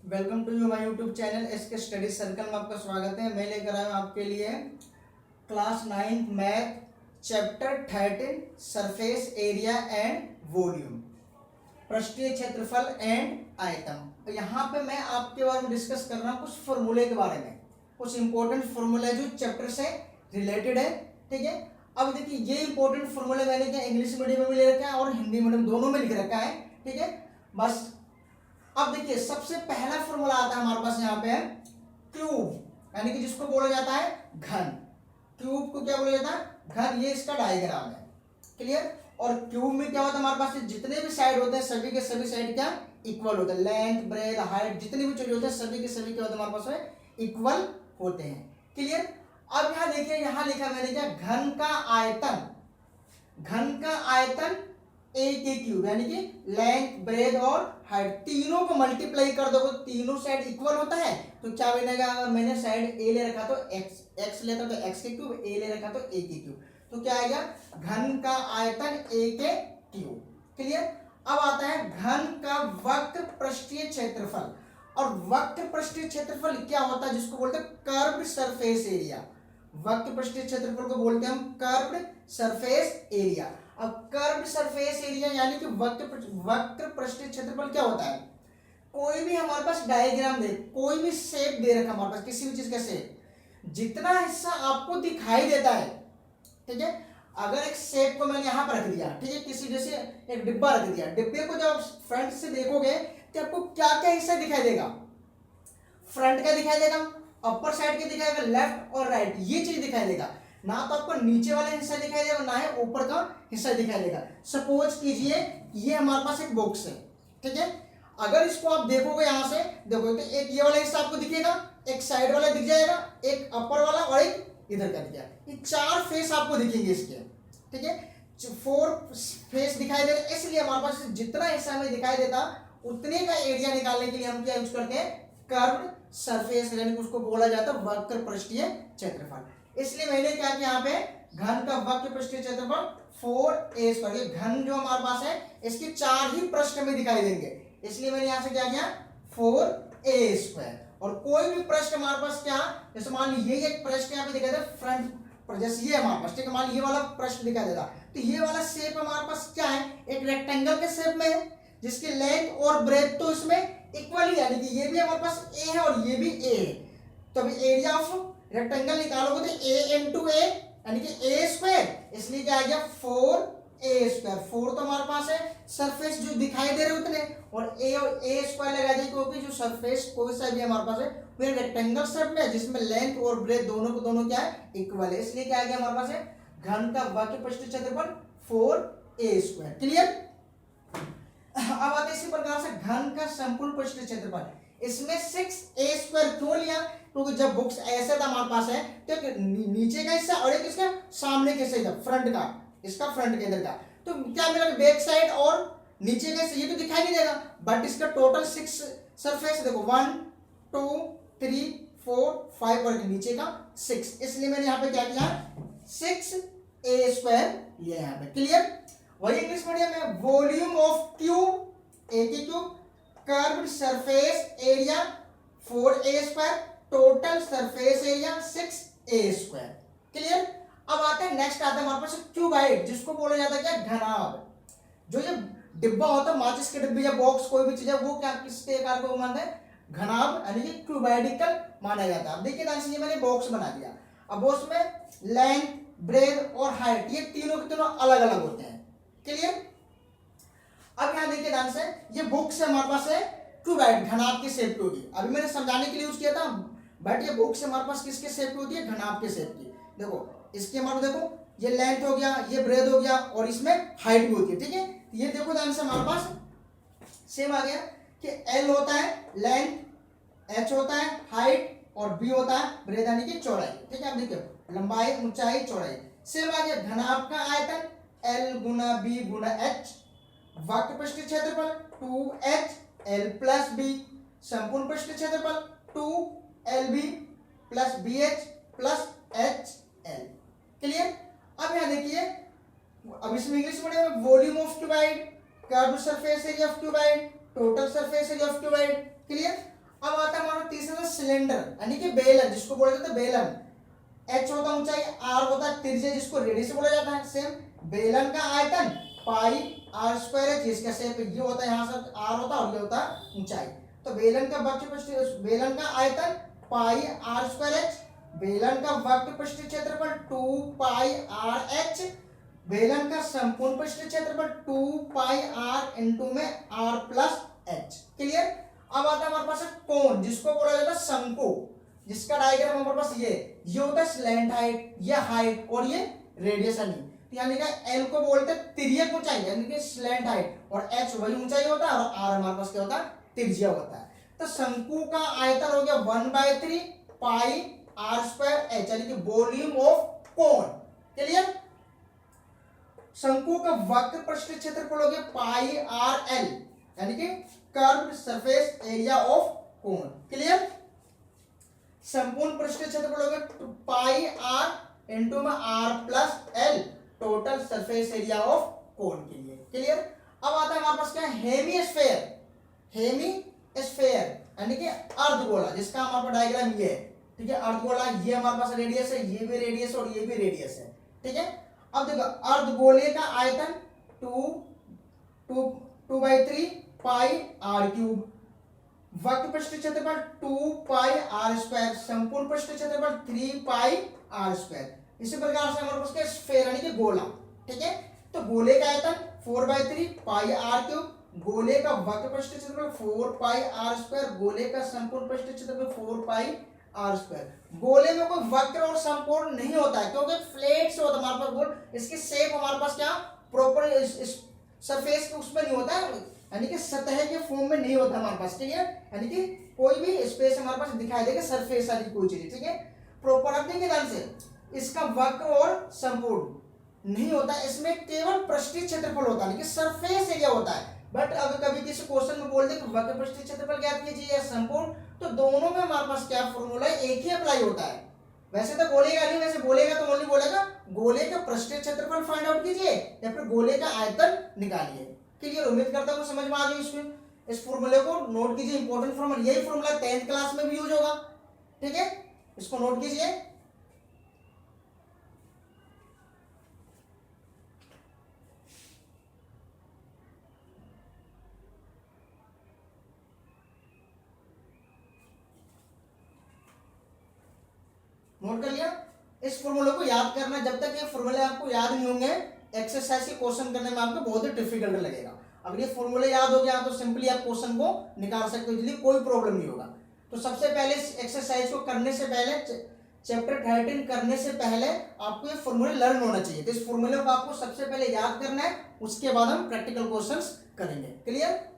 Welcome to you my YouTube channel SK study circle में आपका स्वागत है। मैं लेकर आया हूँ आपके लिए class 9 math chapter 13 surface area and volume, पृष्ठीय क्षेत्रफल एंड आयतन। यहाँ पे मैं आपके बारे में डिस्कस कर रहा हूँ कुछ फॉर्मूले के बारे में, कुछ इंपॉर्टेंट फॉर्मूले जो चैप्टर से रिलेटेड है। ठीक है, अब देखिए ये इंपॉर्टेंट फॉर्मूले मैंने क्या इंग्लिश मीडियम में भी ले रखा है और हिंदी मीडियम दोनों में लिख रखा है। ठीक है, बस अब देखिए सबसे पहला फॉर्मूला आता है हमारे पास यहाँ पे क्यूब, यानी कि जिसको बोला जाता है घन। क्यूब को क्या बोला जाता है? घन। ये इसका डायग्राम है, क्लियर। और क्यूब में क्या होता है हमारे पास जितने भी साइड होते हैं सभी के सभी साइड क्या इक्वल होते हैं, लेंथ ब्रेथ हाइट जितनी भी चीज होते हैं सभी के सभी क्या होते हैं हमारे पास इक्वल होते हैं, क्लियर। अब यहाँ देखिए, यहाँ लिखा मैंने क्या घन का आयतन, घन का आयतन ए के क्यूब, यानी कि लेंथ ब्रेथ और हाइट तीनों को मल्टीप्लाई कर दो, तीनों साइड इक्वल होता है तो क्या बनेगा? अगर मैंने साइड ए ले रखा तो एक्स लेता तो एक्स के क्यूब, ए ले रखा तो ए के क्यूब, तो क्या आएगा? घन का आयतन ए के क्यूब, क्लियर। अब आता है घन का वक्र पृष्ठीय क्षेत्रफल, और वक्र पृष्ठीय क्षेत्रफल क्या होता है? जिसको बोलते हैं कर्व्ड सरफेस एरिया। वक्र पृष्ठीय क्षेत्रफल को बोलते हैं हम कर्व्ड सरफेस एरिया। अब कर्व्ड सरफेस एरिया यानी कि वक्र पृष्ठीय क्षेत्रफल क्या होता है? कोई भी हमारे पास डायग्राम दे, कोई भी शेप दे रखा हमारे पास, किसी भी चीज का शेप, जितना हिस्सा आपको दिखाई देता है, ठीक है। अगर एक शेप को मैंने यहां पर रख दिया, ठीक है, किसी जैसे एक डिब्बा रख दिया, डिब्बे को जब फ्रंट से देखोगे तो आपको क्या क्या हिस्सा दिखाई देगा? फ्रंट का दिखाई देगा, अपर साइड का दिखाएगा, लेफ्ट और राइट ये चीज दिखाई देगा। ना तो आपको नीचे वाला हिस्सा दिखाई देगा, ना ही ऊपर का हिस्सा दिखाई देगा। सपोज कीजिए ये हमारे पास एक बॉक्स है, ठीक है। अगर इसको आप देखोगे यहां से देखोगे तो एक ये वाला हिस्सा आपको दिखेगा, एक साइड वाला दिख जाएगा, एक अपर वाला और एक इधर का दिख जाएगा। ये चार फेस आपको दिखेंगे इसके, ठीक है। 4 फेस दिखाई दे रहे, इसलिए हमारे पास जितना हिस्सा हमें दिखाई देता उतने का एरिया निकालने के लिए हम क्या यूज करते हैं? कर्व्ड सरफेस, यानी कि उसको बोला जाता है वक्र पृष्ठीय क्षेत्रफल। इसलिए मैंने क्या किया यहाँ पे घन का वक्र पृष्ठीय क्षेत्रफल 4a²। घन जो हमारे पास है इसके 4 ही पृष्ठ में दिखाई देंगे, इसलिए मैंने यहां से क्या किया 4a²। और कोई भी पृष्ठ हमारे पास क्या, जैसे मान लीजिए ये एक पृष्ठ यहाँ पे दिखाई दे फ्रंट पर, जैसे ये हमारे पास, ठीक है, मान लीजिए ये वाला पृष्ठ दिखाई देता, तो ये वाला शेप हमारे पास क्या है? एक रेक्टेंगल के शेप में है, जिसकी लेंथ और ब्रेथ तो इसमें इक्वल ही, यानी कि ये भी हमारे पास ए है और ये भी ए है। तो अभी एरिया ऑफ रेक्टेंगल निकालोगे तो ए इंटू ए यानी कि a², इसलिए क्या आ गया 4a²। 4 तो हमारे पास है सरफेस जो दिखाई दे रहे उतने, और a² लगा दें क्योंकि जो सरफेस कोई सा भी हमारे पास है वो रेक्टेंगल शेप में है, जिसमें लेंथ और ब्रेथ दोनों को दोनों क्या है इक्वल है, इसलिए क्या आ गया हमारे पास है घन का वक्र पृष्ठीय क्षेत्रफल 4a², क्लियर। अब आते इसी प्रकार से घन का संपूर्ण पृष्ठीय क्षेत्रफल, इसमें 6a² क्यों लिया? क्योंकि जब बुक्स ऐसे था हमारे पास है तो एक नीचे का हिस्सा और एक इसका सामने के हिस्सा, फ्रंट का, इसका फ्रंट के इधर का, तो क्या मिला बैक साइड और नीचे का हिस्सा ये तो दिखाई नहीं देगा, बट इसका टोटल 6 सरफेस देखो 1 2 3 4 5 और नीचे का 6, इसलिए मैंने यहाँ पे क्या किया 6a² लिया यहाँ पे, क्लियर। वही इंग्लिश मीडियम में वॉल्यूम ऑफ क्यूब ए के cube, curved surface area 4a², total surface area 6a², clear. अब आते हैं नेक्स्ट आता है हमारे पास क्यूबाइड, जिसको बोला जाता है क्या घनाभ। जो ये डिब्बा होता है माचिस के डिब्बे या बॉक्स कोई भी चीज है वो क्या किसके आकार को मानता है? घनाभ, यानी कि क्यूबाइडिकल माना जाता है। अब देखिए ध्यान से, ये मैंने बॉक्स बना दिया, अब बॉक्स में लेंथ ब्रेथ और हाइट ये तीनों के तीनों अलग अलग होते हैं, क्लियर। अब यहां देखिए ध्यान से, ये बॉक्स हमारे पास है क्यूबाइड, घनाभ की शेप की होगी। अभी मैंने समझाने के लिए यूज किया था, बट ये बॉक्स हमारे पास किसके शेप की होती है? घनाभ के शेप की। देखो इसके हमारे देखो ये लेंथ हो गया, ये ब्रेथ हो गया और इसमें हाइट भी होती है, ठीक है। ये देखो ध्यान से हमारे पास सेम आ गया कि L होता है लेंथ, H होता है हाइट और B होता है ब्रेथ यानी कि चौड़ाई, ठीक है। अब देखिए लंबाई ऊंचाई चौड़ाई सेम आ गया। घनाभ का आयतन L गुना B गुना H, वक्र पृष्ठीय क्षेत्रफल 2h L प्लस B, संपूर्ण पृष्ठीय क्षेत्रफल 2LB plus BH plus HL, clear. अब यहां देखिए, अब इसमें इंग्लिश मीडियम में volume of cuboid, curved surface area of cuboid, total surface area of cuboid, clear. अब आता है हमारा तीसरा सिलेंडर यानी कि बेलन, जिसको बोला जाता है बेलन। h होता है ऊंचाई, r होता है त्रिज्या जिसको रेडियस बोला जाता है। सेम बेलन का आयतन पाई r स्क्वायर है, जिसका शेप ये होता है, यहाँ से r होता है और ये होता है ऊंचाई। तो बेलन का वक्रपृष्ठ, बेलन का आयतन पाई r स्क्वायर h, बेलन का वक्रपृष्ठ क्षेत्रफल 2 पाई r h, बेलन का संपूर्ण पृष्ठ क्षेत्रफल 2 पाई r इनटू में r प्लस h। क्लियर। अब आता है हमारे पास कोण, जिसको बोला जाता है शंकु, जिसका डायग्राम हमारे पास ये होता है स्लैंट हाइट, ये हाइट और ये रेडियस यानी, यानी कि एल को बोलते हैं तिर्यक ऊंचाई यानी कि स्लैंट हाइट, और एच वही ऊंचाई होता है, और आर हमारे पास क्या होता है, त्रिज्या होता है। तो शंकु का आयतन हो गया 1/3 पाई आर स्क्वायर एच, यानी कि वॉल्यूम ऑफ कोण। क्लियर। शंकु का वक्र पृष्ठ क्षेत्रफल हो गया पाई आर एल, यानी कि curved surface area of cone. Clear. संपूर्ण पृष्ठ क्षेत्रफल हो गया पाई आर इनटू में R plus L, total surface area of cone के लिए। क्लियर। अब आता है हमारे पास क्या है, हेमीस्फेयर। हेमीस्फेयर यानी कि अर्धगोला, जिसका हमारे पास डायग्राम ये है। ठीक है, अर्धगोला, ये हमारे पास रेडियस है, ये भी रेडियस और ये भी रेडियस है। ठीक है। अब देखो अर्धगोले का आयतन 2/3 पाई आर क्यूब, वक्र पृष्ठ क्षेत्रफल 2 पाई आर स्क्वायर, संपूर्ण पृष्ठ क्षेत्रफल 3 पाई आर स्क्वायर। इसी प्रकार से हमारे पास क्या स्फेयर यानी कि गोला। ठीक है। तो गोले का आयतन 4/3 पाई आर क्यूब, गोले का वक्र पृष्ठ क्षेत्रफल 4 पाई आर स्क्वायर, गोले का संपूर्ण पृष्ठ क्षेत्रफल 4 पाई आर स्क्वायर। गोले में कोई वक्र और संपूर्ण नहीं होता है, क्योंकि फ्लैट से होता है हमारे पास गोल, इसकी शेप हमारे पास क्या प्रॉपर सरफेस के उसमें नहीं होता है, यानी कि सतह के फॉर्म में नहीं होता हमारे पास। ठीक है। यानी कि कोई भी स्पेस हमारे पास दिखाई देगा सरफेस वाली कोई चीज। ठीक है। प्रॉपर आप देखेंगे ध्यान से, इसका वक्र और संपूर्ण नहीं होता, इसमें केवल पृष्ठीय क्षेत्रफल होता है, लेकिन सरफेस एरिया होता है। बट अगर कभी किसी क्वेश्चन में बोल दे कि वक्र पृष्ठीय क्षेत्रफल ज्ञात कीजिए या संपूर्ण, तो दोनों में हमारे पास क्या फॉर्मूला है, एक ही अप्लाई होता है। वैसे तो बोलेगा नहीं, वैसे बोलेगा तो ओनली बोलेगा गोले का पृष्ठीय क्षेत्रफल फाइंड आउट कीजिए या फिर गोले का आयतन निकालिए। क्लियर। उम्मीद करता हूँ समझ में आ गई। इसमें इस फॉर्मूले को नोट कीजिए, इंपॉर्टेंट फॉर्मूला, यही फॉर्मूला 10th क्लास में भी यूज होगा। ठीक है, इसको नोट कीजिए। नोट कर लिया। इस फॉर्मूले को याद करना, जब तक ये फॉर्मूले आपको याद नहीं होंगे एक्सरसाइज के क्वेश्चन करने में आपको बहुत ही डिफिकल्ट लगेगा। अगर ये फॉर्मूले याद हो गया तो सिंपली आप क्वेश्चन को निकाल सकते हो, इसलिए कोई प्रॉब्लम नहीं होगा। तो सबसे पहले एक्सरसाइज को करने से पहले, चैप्टर 13 करने से पहले आपको ये फॉर्मूले लर्न होना चाहिए। तो इस फॉर्मूले को आपको सबसे पहले याद करना है, उसके बाद हम प्रैक्टिकल क्वेश्चंस करेंगे। क्लियर।